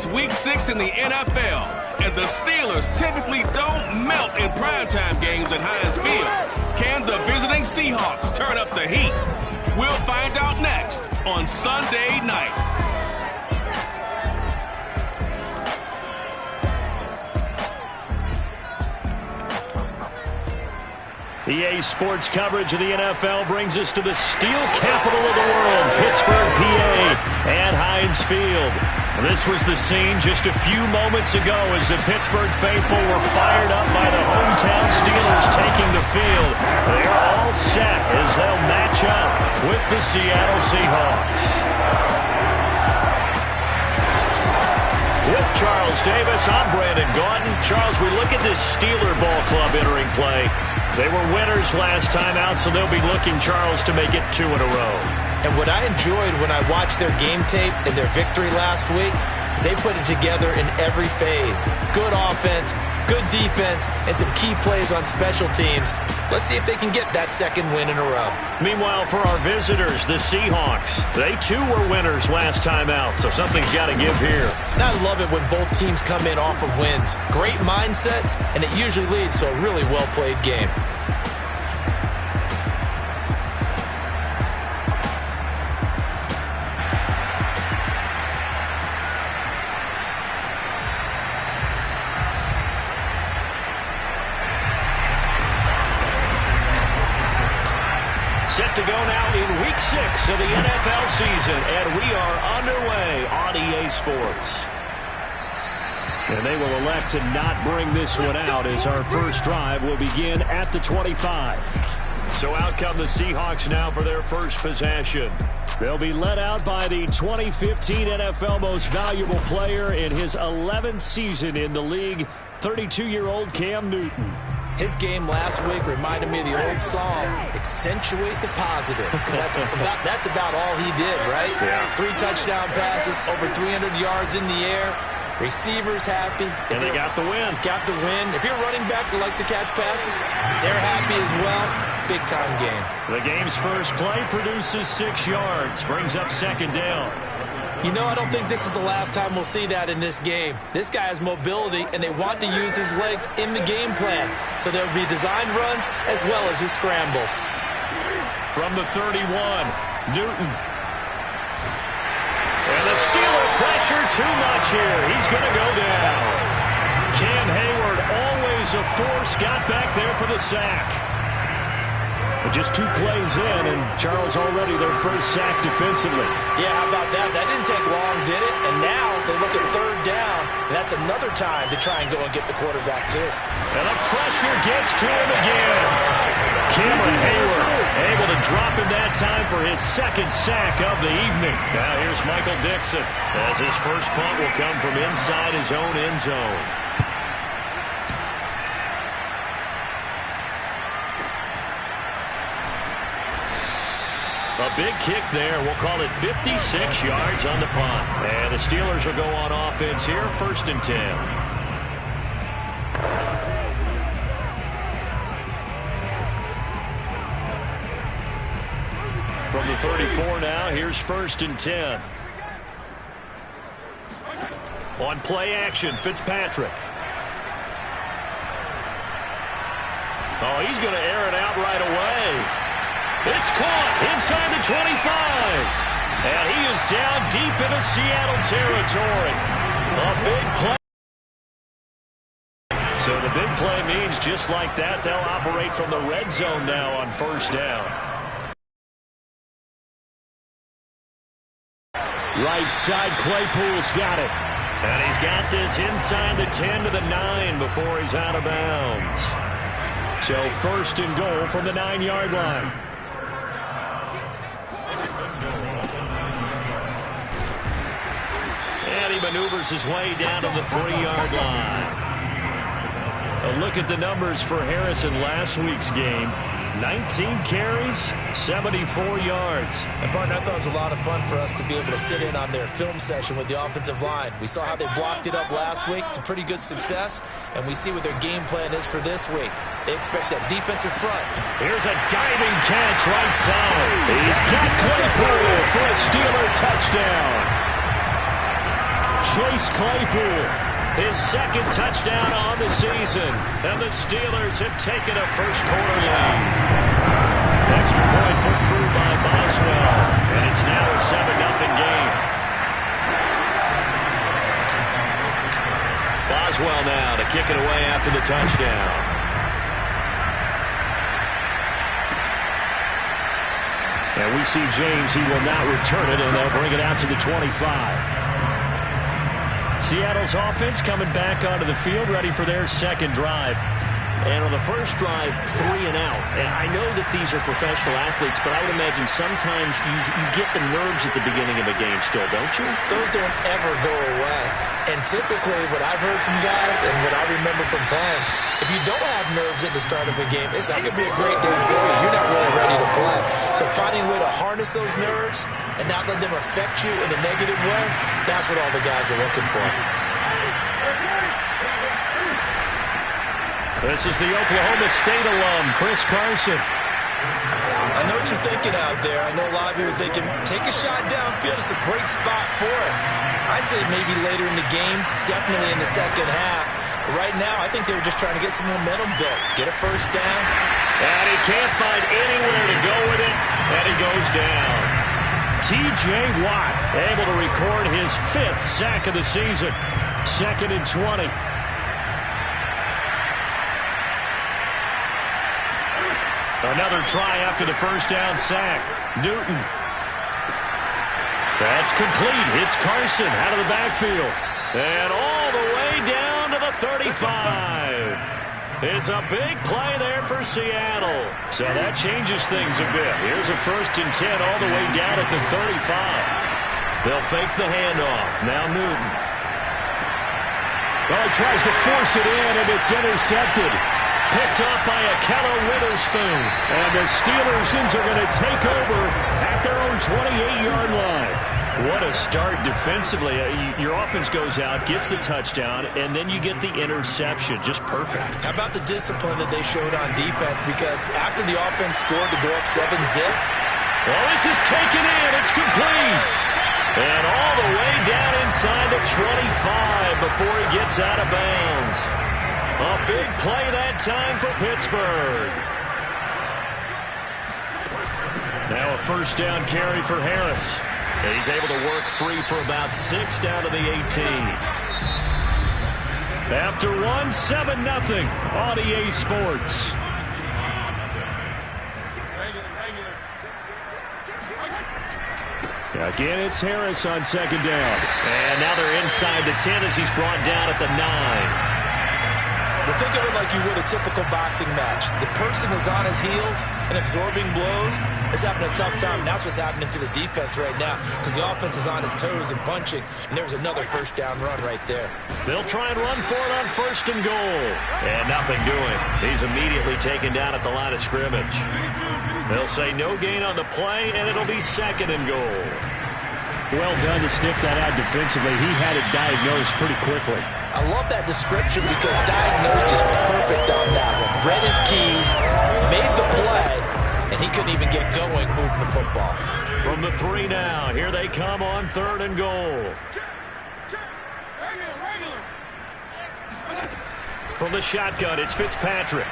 It's Week 6 in the NFL, and the Steelers typically don't melt in primetime games at Heinz Field. Can the visiting Seahawks turn up the heat? We'll find out next on Sunday night. EA Sports coverage of the NFL brings us to the steel capital of the world, Pittsburgh, PA, and Heinz Field. This was the scene just a few moments ago as the Pittsburgh faithful were fired up by the hometown Steelers taking the field. They're all set as they'll match up with the Seattle Seahawks. With Charles Davis, I'm Brandon Gaudin. Charles, we look at this Steeler ball club entering play. They were winners last time out, so they'll be looking, Charles, to make it 2 in a row. And what I enjoyed when I watched their game tape and their victory last week is they put it together in every phase. Good offense, good defense, and some key plays on special teams. Let's see if they can get that second win in a row. Meanwhile, for our visitors, the Seahawks, they too were winners last time out, so something's got to give here. And I love it when both teams come in off of wins. Great mindsets, and it usually leads to a really well-played game. Set to go now in Week 6 of the NFL season, and we are underway on EA Sports. And they will elect to not bring this one out as our first drive will begin at the 25. So out come the Seahawks now for their first possession. They'll be led out by the 2015 NFL Most Valuable Player in his 11th season in the league, 32-year-old Cam Newton. His game last week reminded me of the old song, Accentuate the Positive. That's about all he did, right? Yeah. 3 touchdown passes, over 300 yards in the air. Receivers happy. And they got the win. Got the win. If you're running back that likes to catch passes, they're happy as well. Big-time game. The game's first play produces 6 yards, brings up second down. You know, I don't think this is the last time we'll see that in this game. This guy has mobility, and they want to use his legs in the game plan. So there'll be designed runs as well as his scrambles. From the 31, Newton. And the Steeler pressure too much here. He's going to go down. Cam Hayward, always a force, got back there for the sack. But just 2 plays in, and Charles already their first sack defensively. Yeah, how about that? That didn't take long, did it? And now they look at third down, and that's another time to try and go and get the quarterback, too. And the pressure gets to him again. Cameron Hayward able to drop in that time for his second sack of the evening. Now here's Michael Dixon as his first punt will come from inside his own end zone. A big kick there. We'll call it 56 yards on the punt. And the Steelers will go on offense here, 1st and 10. From the 34 now, here's 1st and 10. On play action, Fitzpatrick. Oh, he's going to air it out right away. It's caught inside the 25. And he is down deep into Seattle territory. A big play. So the big play means just like that, they'll operate from the red zone now on 1st down. Right side, Claypool's got it. And he's got this inside the 10 to the 9 before he's out of bounds. So 1st and goal from the 9-yard line. And he maneuvers his way down to the 3-yard line. A look at the numbers for Harrison last week's game. 19 carries, 74 yards. And, partner, I thought it was a lot of fun for us to be able to sit in on their film session with the offensive line. We saw how they blocked it up last week to pretty good success, and we see what their game plan is for this week. They expect that defensive front. Here's a diving catch right side. He's got Claypool for a Steeler touchdown. Chase Claypool, his second touchdown on the season. And the Steelers have taken a first-quarter lead. Extra point put through by Boswell. And it's now a 7-0 game. Boswell now to kick it away after the touchdown. And we see James, he will not return it, and they'll bring it out to the 25. Seattle's offense coming back onto the field, ready for their second drive. And on the first drive, 3 and out. And I know that these are professional athletes, but I would imagine sometimes you get the nerves at the beginning of a game still, don't you? Those don't ever go away. And typically what I've heard from guys and what I remember from playing, if you don't have nerves at the start of a game, it's not going to be a great day for you. You're not really ready to play. So finding a way to harness those nerves and not let them affect you in a negative way, that's what all the guys are looking for. This is the Oklahoma State alum, Chris Carson. I know what you're thinking out there. I know a lot of you are thinking, take a shot downfield. It's a great spot for it. I'd say maybe later in the game, definitely in the second half. But right now, I think they were just trying to get some momentum built, get a first down. And he can't find anywhere to go with it, and he goes down. T.J. Watt able to record his 5th sack of the season. 2nd and 20. Another try after the first down sack. Newton. That's complete. It's Carson out of the backfield. And all the way down to the 35. It's a big play there for Seattle. So that changes things a bit. Here's a 1st and 10 all the way down at the 35. They'll fake the handoff. Now Newton. Well, he tries to force it in, and it's intercepted. Picked up by Akello Witherspoon. And the Steelers are going to take over at their own 28-yard line. What a start defensively. Your offense goes out, gets the touchdown, and then you get the interception. Just perfect. How about the discipline that they showed on defense? Because after the offense scored to go up 7-zip. Well, this is taken in. It's complete. And all the way down inside the 25 before he gets out of bounds. A big play that time for Pittsburgh. Now a first down carry for Harris. And he's able to work free for about 6 down to the 18. After 1, 7-0 on EA Sports. Again, it's Harris on 2nd down. And now they're inside the 10 as he's brought down at the 9. Well, think of it like you would a typical boxing match. The person is on his heels and absorbing blows is having a tough time. And that's what's happening to the defense right now because the offense is on his toes and punching. And there was another first down run right there. They'll try and run for it on 1st and goal. And nothing doing. He's immediately taken down at the line of scrimmage. They'll say no gain on the play, and it'll be 2nd and goal. Well done to sniff that out defensively. He had it diagnosed pretty quickly. I love that description because diagnosed is perfect on that one. Read his keys, made the play, and he couldn't even get going moving the football. From the 3 now, here they come on 3rd and goal. From the shotgun, it's Fitzpatrick.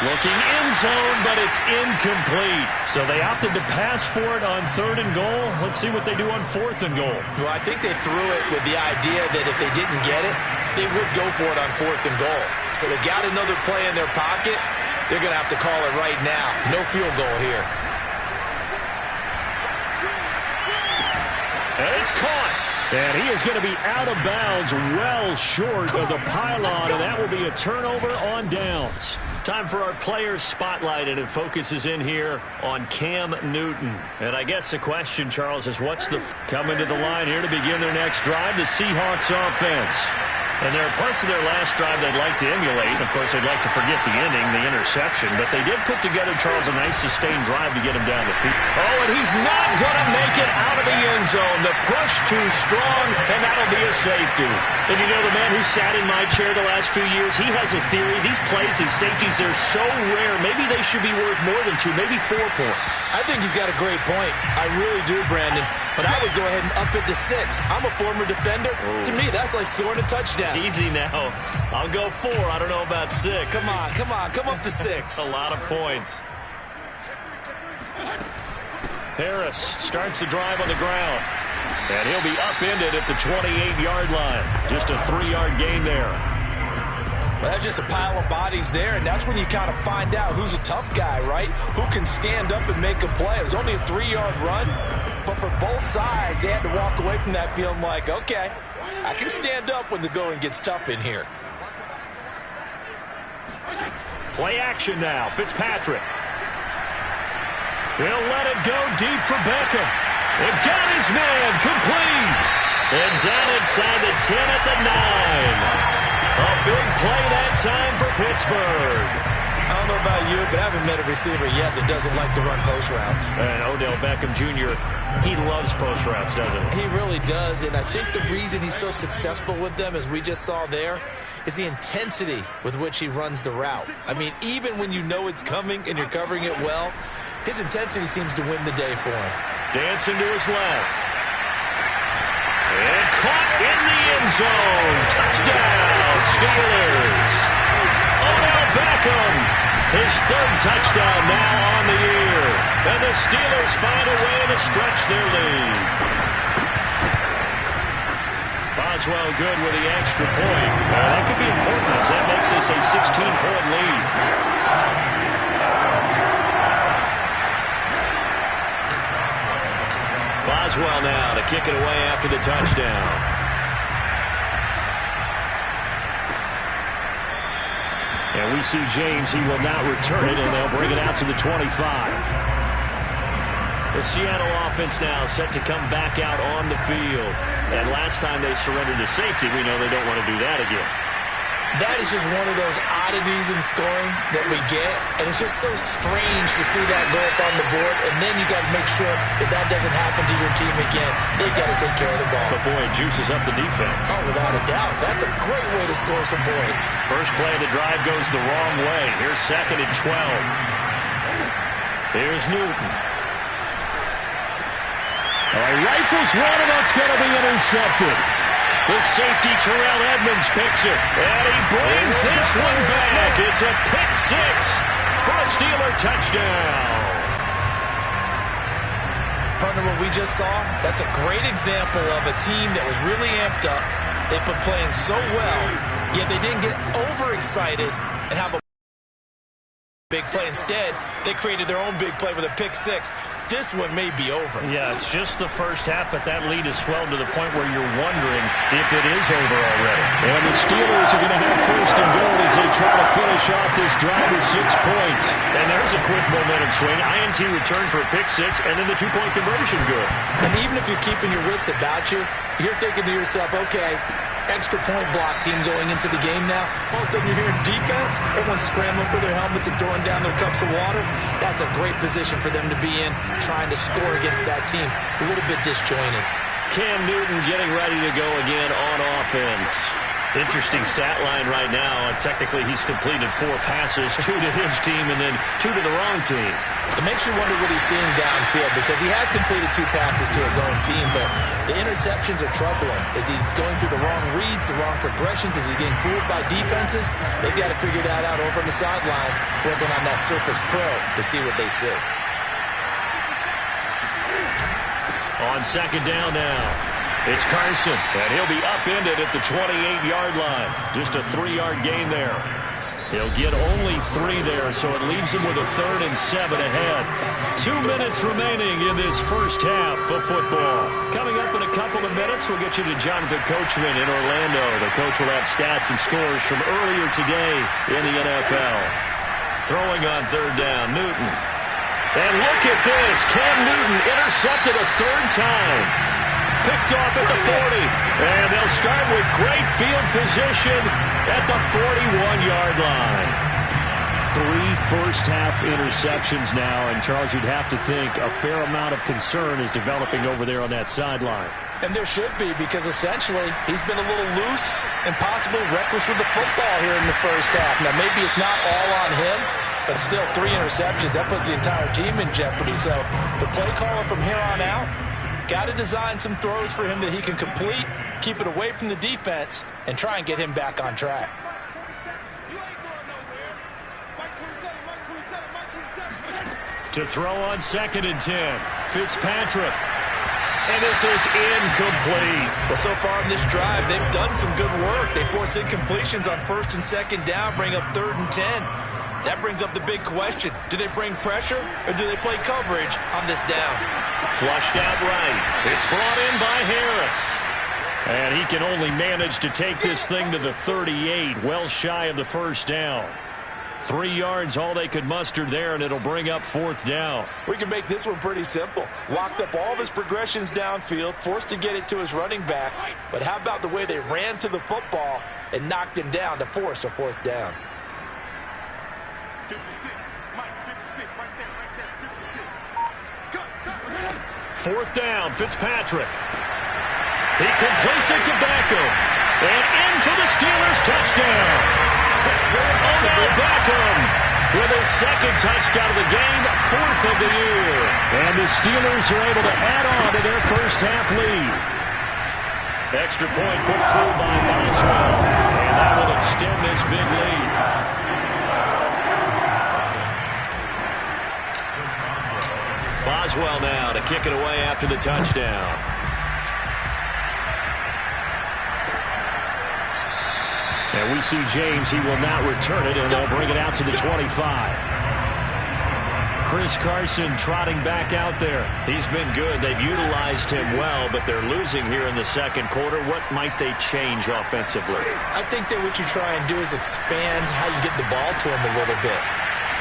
Looking in zone, but it's incomplete. So they opted to pass for it on 3rd and goal. Let's see what they do on 4th and goal. Well, I think they threw it with the idea that if they didn't get it, they would go for it on 4th and goal. So they got another play in their pocket. They're going to have to call it right now. No field goal here. And it's caught. And he is going to be out of bounds well short of the pylon, and that will be a turnover on downs. Time for our players spotlight, and it focuses in here on Cam Newton. And I guess the question, Charles, is what's the coming to the line here to begin their next drive? The Seahawks offense. And there are parts of their last drive they'd like to emulate. Of course, they'd like to forget the inning, the interception. But they did put together, Charles, a nice sustained drive to get him down the field. Oh, and he's not going to make it out of the end zone. The push too strong, and that'll be a safety. And you know, the man who sat in my chair the last few years, he has a theory. These plays, these safeties, they're so rare. Maybe they should be worth more than 2, maybe 4 points. I think he's got a great point. I really do, Brandon. But I would go ahead and up it to 6. I'm a former defender. To me, that's like scoring a touchdown. Easy now. I'll go 4. I don't know about 6. Come on. Come up to 6. A lot of points. Harris starts the drive on the ground. And he'll be upended at the 28-yard line. Just a 3-yard gain there. Well, that's just a pile of bodies there, and that's when you kind of find out who's a tough guy, right? Who can stand up and make a play. It was only a 3-yard run, but for both sides, they had to walk away from that feeling like, okay, I can stand up when the going gets tough in here. Play action now. Fitzpatrick. He'll let it go deep for Beckham. It got his man complete. And down inside the 10 at the 9. A big play that time for Pittsburgh. I don't know about you, but I haven't met a receiver yet that doesn't like to run post routes. And Odell Beckham Jr., he loves post routes, doesn't he? He really does, and I think the reason he's so successful with them, as we just saw there, is the intensity with which he runs the route. I mean, even when you know it's coming and you're covering it well, his intensity seems to win the day for him. Dancing to his left. And caught in the end zone. Touchdown, Steelers. Odell Beckham, his 3rd touchdown now on the year. And the Steelers find a way to stretch their lead. Boswell good with the extra point. That could be important as that makes this a 16-point lead. Boswell now to kick it away after the touchdown. And we see James, he will not return it, and they'll bring it out to the 25. The Seattle offense now set to come back out on the field. And last time they surrendered to safety, we know they don't want to do that again. That is just one of those oddities in scoring that we get, and it's just so strange to see that go up on the board, and then you got to make sure that that doesn't happen to your team again. They've got to take care of the ball. But boy, it juices up the defense. Oh, without a doubt. That's a great way to score some points. First play of the drive goes the wrong way. Here's 2nd and 12. Here's Newton. Rifles one, and that's going to be intercepted. The safety, Terrell Edmonds, picks it. And he brings this one back. It's a pick 6 for a Steeler touchdown. Partner, what we just saw, that's a great example of a team that was really amped up. They've been playing so well, yet they didn't get overexcited and have a big play. Instead, they created their own big play with a pick 6. This one may be over. Yeah, it's just the first half, but that lead has swelled to the point where you're wondering if it is over already. And the Steelers are going to have 1st and goal as they try to finish off this drive with 6 points. And there's a quick momentum swing. INT return for a pick 6, and then the 2-point conversion good. And even if you're keeping your wits about you, you're thinking to yourself, okay, extra point block team going into the game now. All of a sudden you're hearing defense, everyone's scrambling for their helmets and throwing down their cups of water. That's a great position for them to be in, trying to score against that team. A little bit disjointed. Cam Newton getting ready to go again on offense. Interesting stat line right now. Technically, he's completed 4 passes, 2 to his team and then 2 to the wrong team. It makes you wonder what he's seeing downfield, because he has completed 2 passes to his own team, but the interceptions are troubling. Is he going through the wrong reads, the wrong progressions? Is he getting fooled by defenses? They've got to figure that out over on the sidelines, working on that Surface Pro to see what they see. On 2nd down now, it's Carson, and he'll be upended at the 28-yard line. Just a 3-yard gain there. He'll get only 3 there, so it leaves him with a 3rd and 7 ahead. 2 minutes remaining in this first half of football. Coming up in a couple of minutes, we'll get you to Jonathan Coachman in Orlando. The coach will have stats and scores from earlier today in the NFL. Throwing on 3rd down, Newton. And look at this. Cam Newton intercepted a 3rd time. picked off at the 40. And they'll start with great field position at the 41-yard line. 3 first-half interceptions now, and Charles, you'd have to think a fair amount of concern is developing over there on that sideline. And there should be, because essentially he's been a little loose and possibly reckless with the football here in the first half. Now, maybe it's not all on him, but still 3 interceptions. That puts the entire team in jeopardy. So the play caller from here on out got to design some throws for him that he can complete, keep it away from the defense, and try and get him back on track. To throw on 2nd and 10, Fitzpatrick. And this is incomplete. Well, so far in this drive, they've done some good work. They force incompletions on 1st and 2nd down, bring up 3rd and 10. That brings up the big question. Do they bring pressure or do they play coverage on this down? Flushed out right. It's brought in by Harris. And he can only manage to take this thing to the 38, well shy of the first down. 3 yards, all they could muster there, and it'll bring up 4th down. We can make this one pretty simple. Locked up all of his progressions downfield, forced to get it to his running back. But how about the way they ran to the football and knocked him down to force a 4th down? 56, Mike, 56, right there, 56. Go. 4th down, Fitzpatrick. He completes it to Beckham. And in for the Steelers touchdown. Odell Beckham with his 2nd touchdown of the game, 4th of the year. And the Steelers are able to add on to their first half lead. Extra point put through by Boswell. And that will extend this big lead. Boswell now to kick it away after the touchdown. And we see James, he will not return it, and they'll bring it out to the 25. Chris Carson trotting back out there. He's been good. They've utilized him well, but they're losing here in the 2nd quarter. What might they change offensively? I think that what you try and do is expand how you get the ball to him a little bit.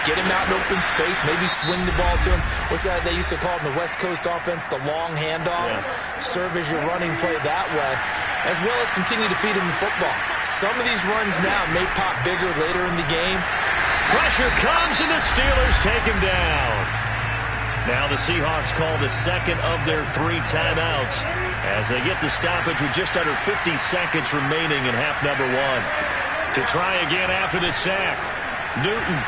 Get him out in open space, maybe swing the ball to him. What's that they used to call it in the West Coast offense, the long handoff? Yeah. Serve as your running play that way, as well as continue to feed him the football. Some of these runs now may pop bigger later in the game. Pressure comes, and the Steelers take him down. Now the Seahawks call the 2nd of their 3 timeouts as they get the stoppage with just under 50 seconds remaining in half number 1. To try again after the sack, Newton.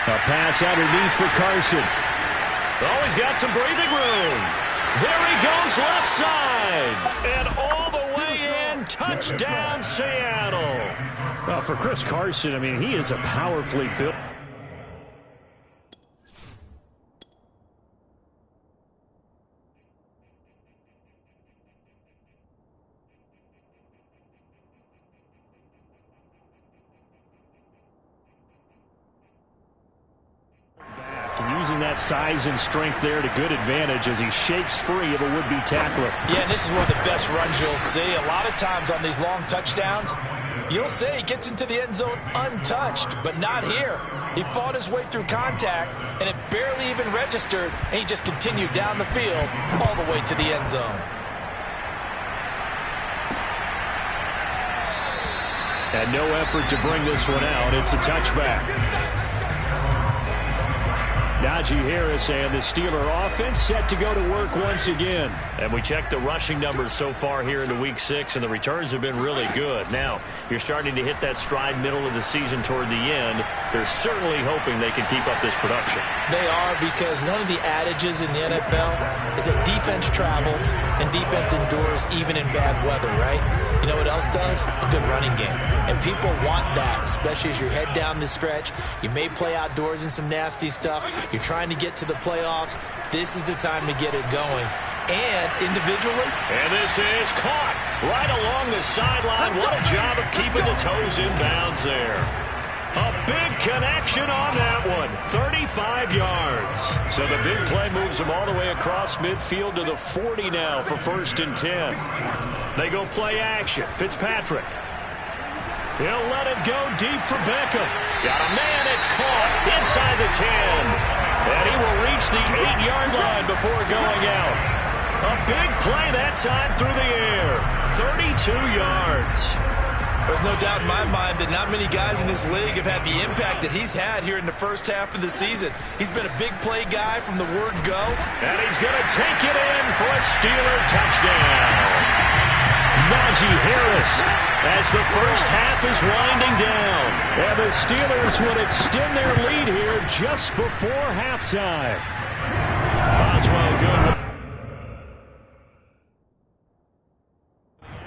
A pass underneath for Carson. Oh, he's got some breathing room. There he goes left side. And all the way in, touchdown Seattle. Well, for Chris Carson, I mean, he is a powerfully built. Using that size and strength there to good advantage as he shakes free of a would-be tackler. Yeah, and this is one of the best runs you'll see. A lot of times on these long touchdowns, you'll say he gets into the end zone untouched, but not here. He fought his way through contact, and it barely even registered, and he just continued down the field all the way to the end zone. And no effort to bring this one out. It's a touchback. Najee Harris and the Steeler offense set to go to work once again. And we checked the rushing numbers so far here into Week 6, and the returns have been really good. Now, you're starting to hit that stride middle of the season toward the end. They're certainly hoping they can keep up this production. They are, because one of the adages in the NFL is that defense travels and defense endures even in bad weather, right? You know what else does? A good running game. And people want that, especially as you head down the stretch. You may play outdoors in some nasty stuff. You're trying to get to the playoffs. This is the time to get it going. And individually. And this is caught right along the sideline. What a job of keeping the toes in bounds there. A big connection on that one. 35 yards. So the big play moves them all the way across midfield to the 40 now for 1st and 10. They go play action. Fitzpatrick. He'll let it go deep for Beckham. Got a man. It's caught inside the 10. And he will reach the 8-yard line before going out. A big play that time through the air. 32 yards. There's no doubt in my mind that not many guys in this league have had the impact that he's had here in the first half of the season. He's been a big play guy from the word go. And he's going to take it in for a Steeler touchdown. Najee Harris as the first half is winding down. And the Steelers would extend their lead here just before halftime. Boswell good.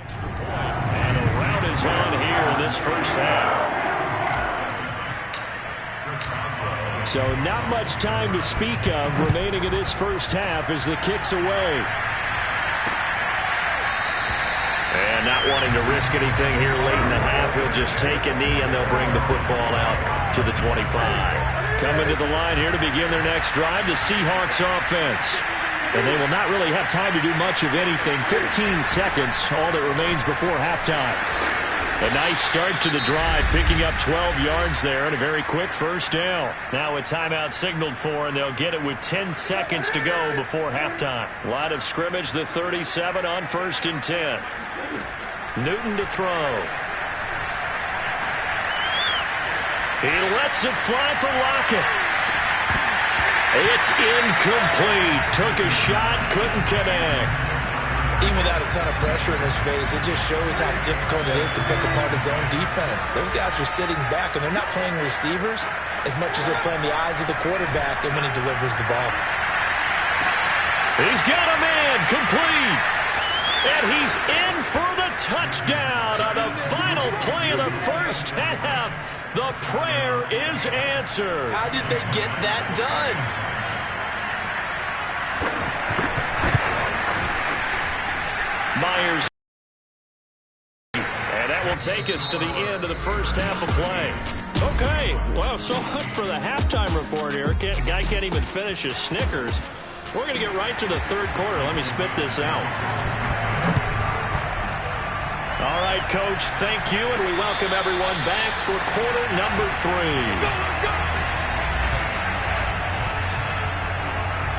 Extra point. And a rout is on here in this first half. So not much time to speak of remaining in this first half as the kick's away. And not wanting to risk anything here late in the half, he'll just take a knee and they'll bring the football out to the 25. Coming to the line here to begin their next drive, the Seahawks offense. And they will not really have time to do much of anything. 15 seconds, all that remains before halftime. A nice start to the drive, picking up 12 yards there and a very quick first down. Now a timeout signaled for, and they'll get it with 10 seconds to go before halftime. Line of scrimmage, the 37 on 1st and 10. Newton to throw. He lets it fly for Lockett. It's incomplete. Took a shot, couldn't connect. Even without a ton of pressure in his face, it just shows how difficult it is to pick apart his own defense. Those guys are sitting back, and they're not playing receivers as much as they're playing the eyes of the quarterback and when he delivers the ball. He's got a man complete. And he's in for the touchdown on the final play of the first half. The prayer is answered. How did they get that done? Myers. And that will take us to the end of the first half of play. Okay, well, so much for the halftime report here. Guy can't even finish his Snickers. We're going to get right to the third quarter. Let me spit this out. All right, Coach, thank you, and we welcome everyone back for quarter number 3.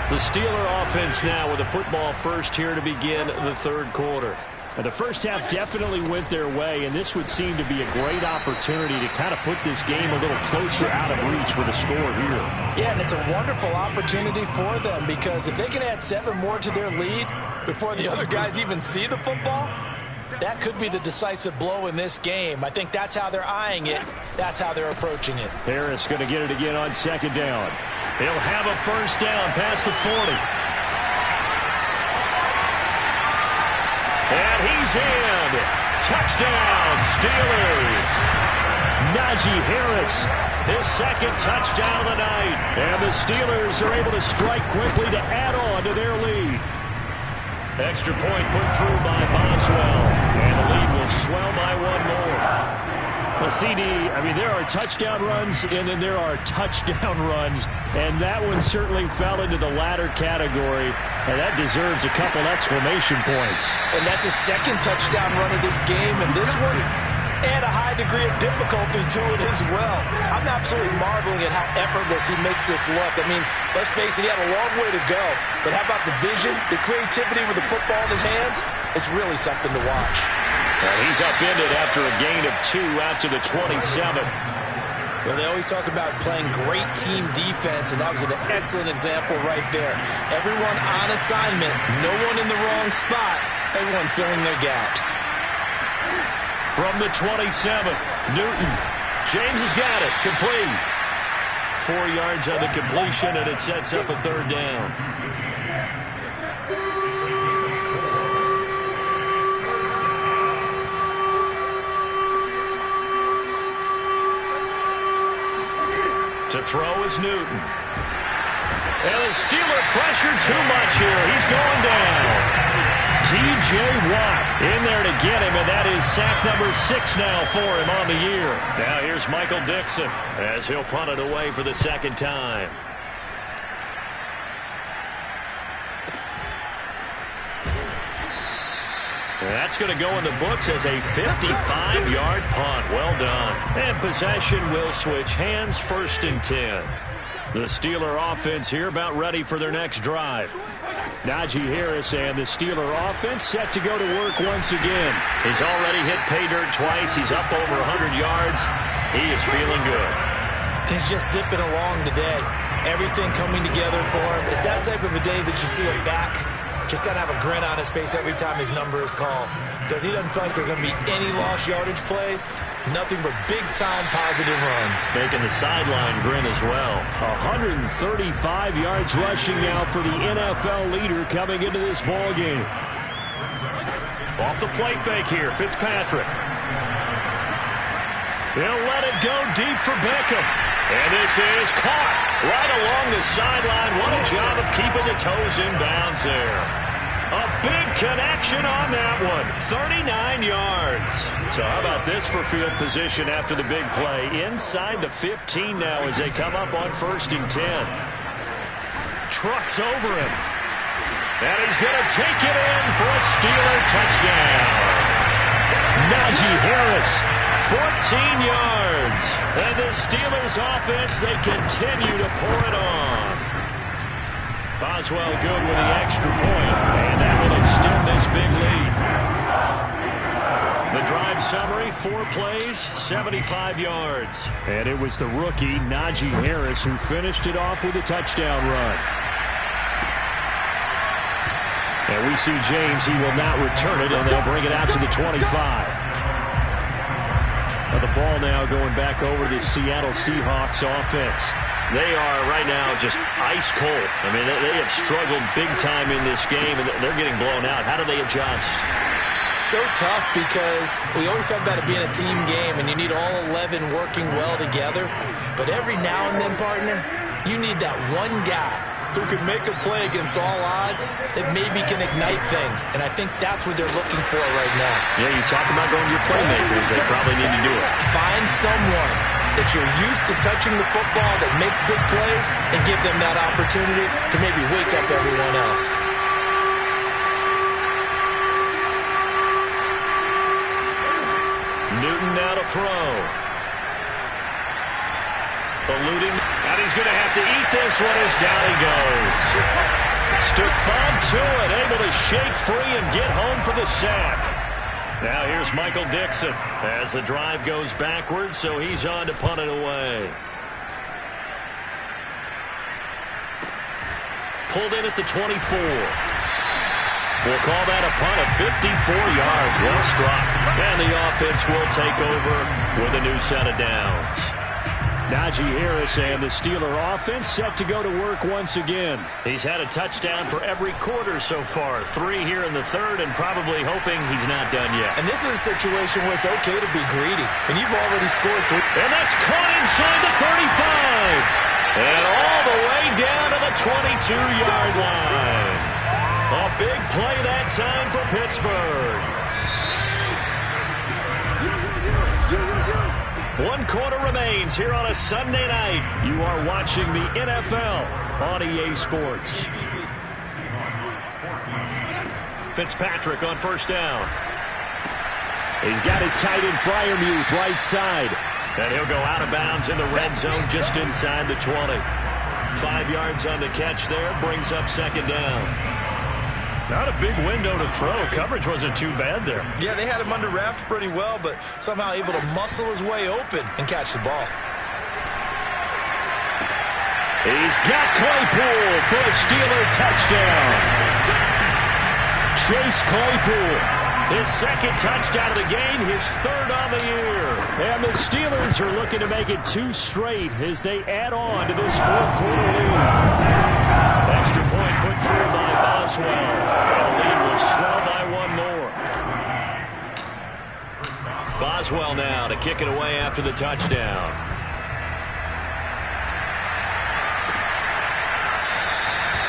The Steeler offense now with the football first here to begin the third quarter. And the first half definitely went their way, and this would seem to be a great opportunity to kind of put this game a little closer out of reach with a score here. Yeah, and it's a wonderful opportunity for them because if they can add 7 more to their lead before the other guys even see the football, that could be the decisive blow in this game. I think that's how they're eyeing it. That's how they're approaching it. Harris going to get it again on second down. He'll have a first down past the 40. And he's in. Touchdown, Steelers. Najee Harris, his second touchdown of the night. And the Steelers are able to strike quickly to add on to their lead. Extra point put through by Boswell. And the lead will swell by 1 more. Well, CD, I mean, there are touchdown runs, and then there are touchdown runs. And that one certainly fell into the latter category. And that deserves a couple exclamation points. And that's a second touchdown run of this game. And this one, and a high degree of difficulty to it as well. I'm absolutely marveling at how effortless he makes this look. I mean, let's face it, he had a long way to go. But how about the vision, the creativity with the football in his hands? It's really something to watch. And he's upended after a gain of 2 out to the 27. Well, they always talk about playing great team defense, and that was an excellent example right there. Everyone on assignment, no one in the wrong spot, everyone filling their gaps. From the 27, Newton. James has got it. Complete. 4 yards on the completion, and it sets up a third down. To throw is Newton. And the Steeler pressure too much here. He's going down. T.J. Watt in there to get him, and that is sack number 6 now for him on the year. Now here's Michael Dixon as he'll punt it away for the second time. And that's going to go in the books as a 55-yard punt. Well done. And possession will switch hands, 1st and 10. The Steeler offense here about ready for their next drive. Najee Harris and the Steeler offense set to go to work once again. He's already hit pay dirt twice. He's up over 100 yards. He is feeling good. He's just zipping along today. Everything coming together for him. It's that type of a day that you see him back. Just got to have a grin on his face every time his number is called. Because he doesn't feel like there are going to be any lost yardage plays. Nothing but big-time positive runs. Making the sideline grin as well. 135 yards rushing now for the NFL leader coming into this ball game. Off the play fake here, Fitzpatrick. He'll let it go deep for Beckham. And this is caught right along the sideline. What a job of keeping the toes in bounds there. A big connection on that one. 39 yards. So how about this for field position after the big play? Inside the 15 now as they come up on 1st and 10. Trucks over him. And he's going to take it in for a Steeler touchdown. Najee Harris, 14 yards. And the Steelers offense, they continue to pour it on. Boswell good with the extra point, and that will extend this big lead. The drive summary, 4 plays, 75 yards. And it was the rookie, Najee Harris, who finished it off with a touchdown run. And we see James, he will not return it, and they'll bring it out to the 25. The ball now going back over to the Seattle Seahawks offense. They are right now just ice cold. I mean, they have struggled big time in this game, and they're getting blown out. How do they adjust? So tough because we always talk about it being a team game, and you need all 11 working well together. But every now and then, partner, you need that one guy who can make a play against all odds that maybe can ignite things. And I think that's what they're looking for right now. Yeah, you talk about going to your playmakers. They probably need to do it. Find someone that you're used to touching the football that makes big plays and give them that opportunity to maybe wake up everyone else. Newton now to throw. Eluding, and he's going to have to eat this one as down he goes. Stephon Tuitt able to shake free and get home for the sack. Now here's Michael Dixon as the drive goes backwards, so he's on to punt it away. Pulled in at the 24. We'll call that a punt of 54 yards. Well struck. And the offense will take over with a new set of downs. Najee Harris and the Steeler offense set to go to work once again. He's had a touchdown for every quarter so far. 3 here in the 3rd, and probably hoping he's not done yet. And this is a situation where it's okay to be greedy. And you've already scored 3. And that's caught inside the 35. And all the way down to the 22-yard line. A big play that time for Pittsburgh. 1 quarter remains here on a Sunday night. You are watching the NFL on EA Sports. Fitzpatrick on 1st down. He's got his tight end Freiermuth right side. And he'll go out of bounds in the red zone just inside the 20. 5 yards on the catch there, brings up 2nd down. Not a big window to throw. Coverage wasn't too bad there. Yeah, they had him under wraps pretty well, but somehow able to muscle his way open and catch the ball. He's got Claypool for a Steeler touchdown. Chase Claypool, his 2nd touchdown of the game, his 3rd on the year. And the Steelers are looking to make it 2 straight as they add on to this 4th quarter lead. Extra point put through by Boswell. And the lead will swell by 1 more. Boswell now to kick it away after the touchdown.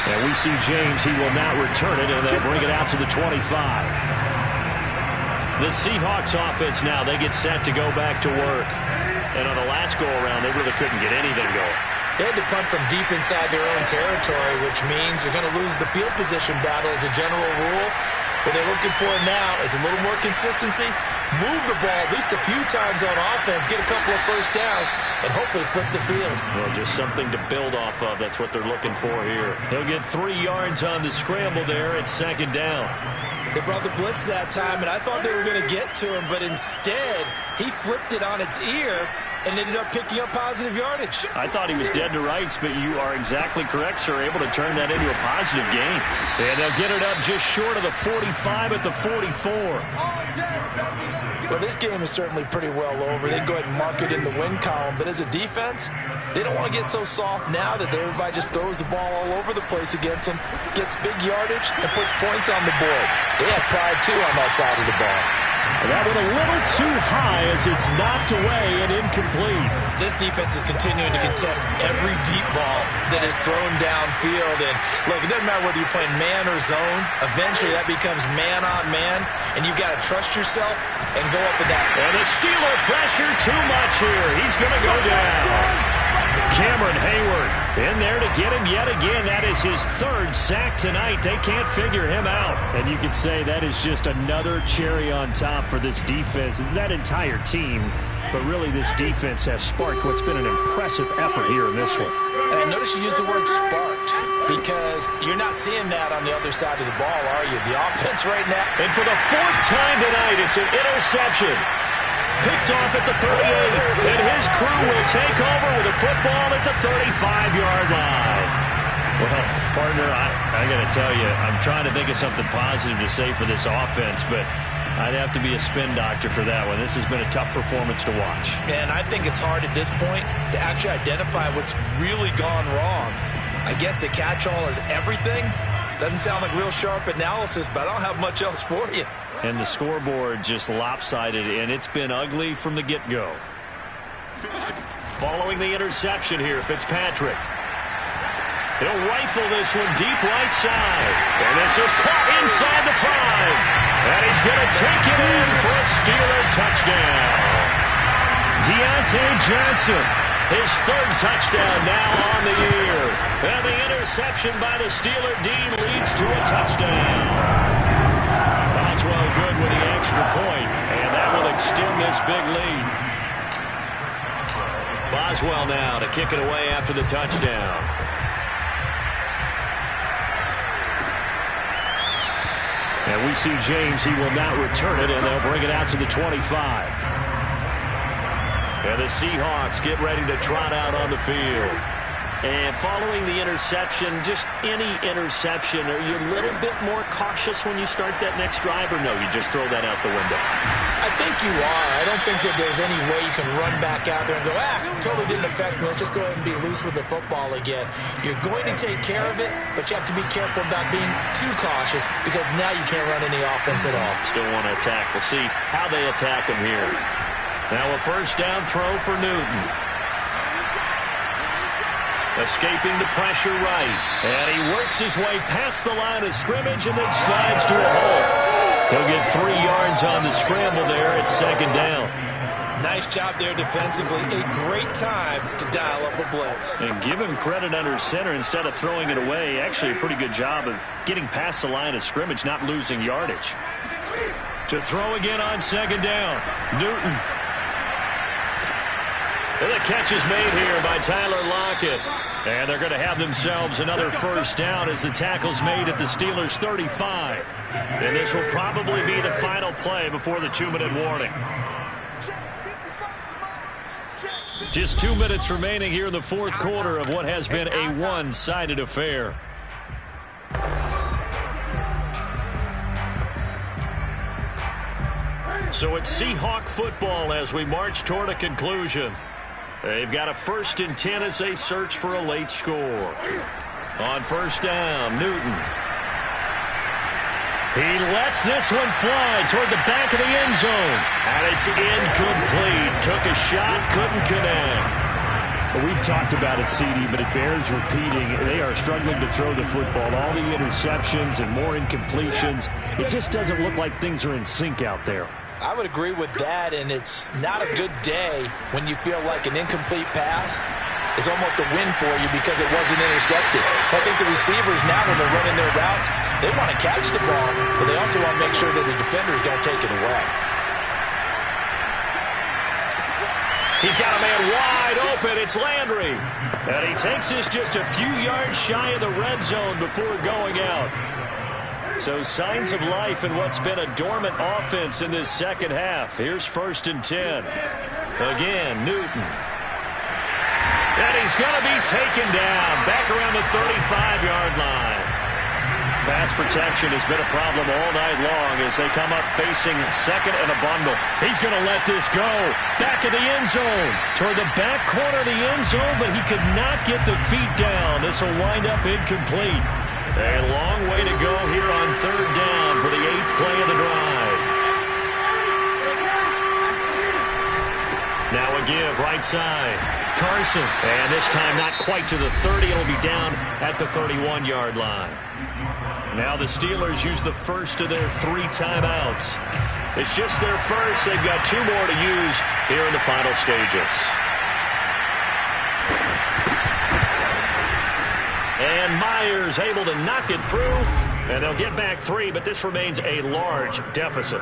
And we see James, he will not return it, and they'll bring it out to the 25. The Seahawks offense now, they get set to go back to work. And on the last go-around, they really couldn't get anything going. They had to punt from deep inside their own territory, which means they're going to lose the field position battle as a general rule. What they're looking for now is a little more consistency, move the ball at least a few times on offense, get a couple of first downs, and hopefully flip the field. Well, just something to build off of. That's what they're looking for here. He'll get 3 yards on the scramble there at second down. They brought the blitz that time, and I thought they were going to get to him, but instead, he flipped it on its ear and ended up picking up positive yardage. I thought he was dead to rights, but you are exactly correct, sir. Able to turn that into a positive gain. And they'll get it up just short of the 45 at the 44. Well, this game is certainly pretty well over. They can go ahead and mark it in the win column, but as a defense, they don't want to get so soft now that everybody just throws the ball all over the place against them, gets big yardage, and puts points on the board. They have pride, too, on that side of the ball. That went a little too high as it's knocked away and incomplete. This defense is continuing to contest every deep ball that is thrown downfield. And, look, it doesn't matter whether you're playing man or zone. Eventually, that becomes man on man, and you've got to trust yourself and go up with that. And the Steeler pressure too much here. He's going to go down. Cameron Hayward in there to get him yet again. That is his 3rd sack tonight. They can't figure him out. And you could say that is just another cherry on top for this defense and that entire team. But really, this defense has sparked what's been an impressive effort here in this one. And I notice you used the word sparked because you're not seeing that on the other side of the ball, are you? The offense right now. And for the 4th time tonight, it's an interception. Picked off at the 38, and his crew will take over with a football at the 35-yard line. Well, partner, I got to tell you, I'm trying to think of something positive to say for this offense, but I'd have to be a spin doctor for that one. This has been a tough performance to watch. And I think it's hard at this point to actually identify what's really gone wrong. I guess the catch-all is everything. Doesn't sound like real sharp analysis, but I don't have much else for you. And the scoreboard just lopsided, and it's been ugly from the get-go. Following the interception here, Fitzpatrick. He'll rifle this one deep right side. And this is caught inside the 5. And he's going to take it in for a Steeler touchdown. Deontay Johnson, his 3rd touchdown now on the year. And the interception by the Steeler D leads to a touchdown. Boswell good with the extra point, and that will extend this big lead. Boswell now to kick it away after the touchdown. And we see James, he will not return it, and they'll bring it out to the 25. And the Seahawks get ready to trot out on the field. And following the interception, just any interception, are you a little bit more cautious when you start that next drive, or no, you just throw that out the window? I think you are. I don't think that there's any way you can run back out there and go, totally didn't affect me. Let's just go ahead and be loose with the football again. You're going to take care of it, but you have to be careful about being too cautious because now you can't run any offense at all. Still want to attack. We'll see how they attack him here. Now a 1st down throw for Newton. Escaping the pressure right. And he works his way past the line of scrimmage and then slides to a hole. He'll get 3 yards on the scramble there at 2nd down. Nice job there defensively. A great time to dial up a blitz. And give him credit under center instead of throwing it away. Actually a pretty good job of getting past the line of scrimmage, not losing yardage. To throw again on 2nd down. Newton. And the catch is made here by Tyler Lockett. And they're going to have themselves another 1st down as the tackle's made at the Steelers' 35. And this will probably be the final play before the 2-minute warning. Just 2 minutes remaining here in the 4th quarter of what has been a one-sided affair. So it's Seahawk football as we march toward a conclusion. They've got a 1st and 10 as they search for a late score. On 1st down, Newton. He lets this one fly toward the back of the end zone. And it's incomplete. Took a shot, couldn't connect. Well, we've talked about it, CD, but it bears repeating. They are struggling to throw the football. All the interceptions and more incompletions. It just doesn't look like things are in sync out there. I would agree with that, and it's not a good day when you feel like an incomplete pass is almost a win for you because it wasn't intercepted. I think the receivers now, when they're running their routes, they want to catch the ball, but they also want to make sure that the defenders don't take it away. He's got a man wide open. It's Landry. And he takes this just a few yards shy of the red zone before going out. So signs of life in what's been a dormant offense in this second half. Here's 1st and 10. Again, Newton. And he's going to be taken down back around the 35-yard line. Pass protection has been a problem all night long as they come up facing second and a bundle. He's going to let this go. Back of the end zone. Toward the back corner of the end zone, but he could not get the feet down. This will wind up incomplete. A long way to go here on 3rd down for the 8th play of the drive. Now a give right side. Carson. And this time not quite to the 30. It'll be down at the 31-yard line. Now the Steelers use the first of their 3 timeouts. It's just their first. They've got 2 more to use here in the final stages. And Myers able to knock it through. And they'll get back 3, but this remains a large deficit.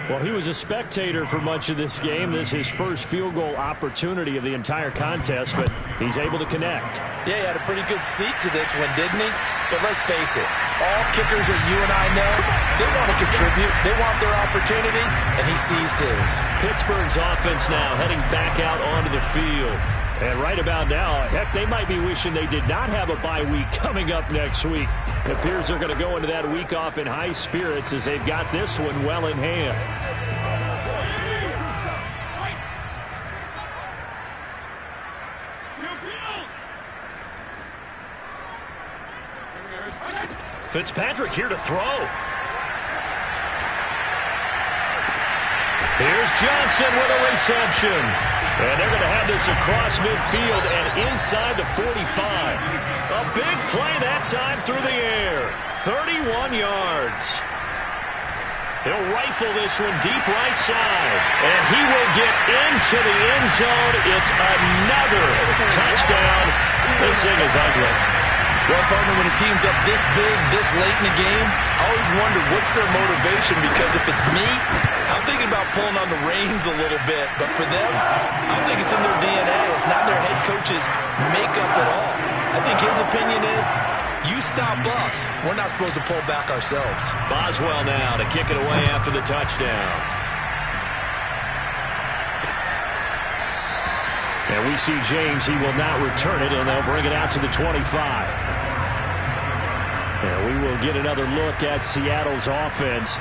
Well, he was a spectator for much of this game. This is his first field goal opportunity of the entire contest, but he's able to connect. Yeah, he had a pretty good seat to this one, didn't he? But let's face it, all kickers that you and I know, they want to contribute. They want their opportunity, and he seized his. Pittsburgh's offense now heading back out onto the field. And right about now, heck, they might be wishing they did not have a bye week coming up next week. It appears they're going to go into that week off in high spirits as they've got this one well in hand. Fitzpatrick here to throw. Here's Johnson with a reception. And they're going to have this across midfield and inside the 45. A big play that time through the air. 31 yards. He'll rifle this one deep right side. And he will get into the end zone. It's another touchdown. This thing is ugly. Well, partner, when a team's up this big, this late in the game, I always wonder what's their motivation, because if it's me, I'm thinking about pulling on the reins a little bit. But for them, I don't think it's in their DNA. It's not their head coach's makeup at all. I think his opinion is, you stop us. We're not supposed to pull back ourselves. Boswell now to kick it away after the touchdown. And we see James. He will not return it, and they'll bring it out to the 25. And we will get another look at Seattle's offense.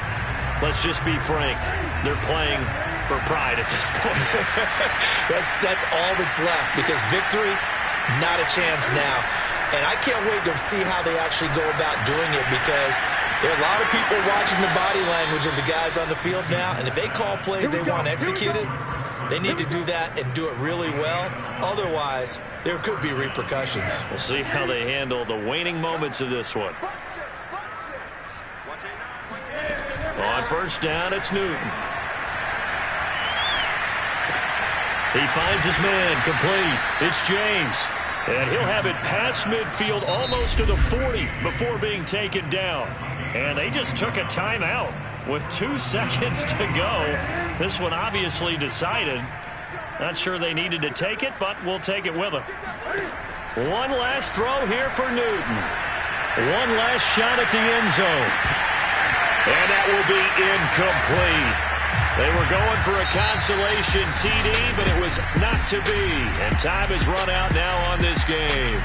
Let's just be frank. They're playing for pride at this point. That's all that's left, because victory, not a chance now. And I can't wait to see how they actually go about doing it, because there are a lot of people watching the body language of the guys on the field now, and if they call plays they want executed, they need to do that and do it really well. Otherwise, there could be repercussions. We'll see how they handle the waning moments of this one. On 1st down, it's Newton. He finds his man complete. It's James. And he'll have it past midfield almost to the 40 before being taken down. And they just took a timeout with 2 seconds to go. This one obviously decided. Not sure they needed to take it, but we'll take it with them. One last throw here for Newton. One last shot at the end zone. And that will be incomplete. They were going for a consolation TD, but it was not to be. And time has run out now on this game.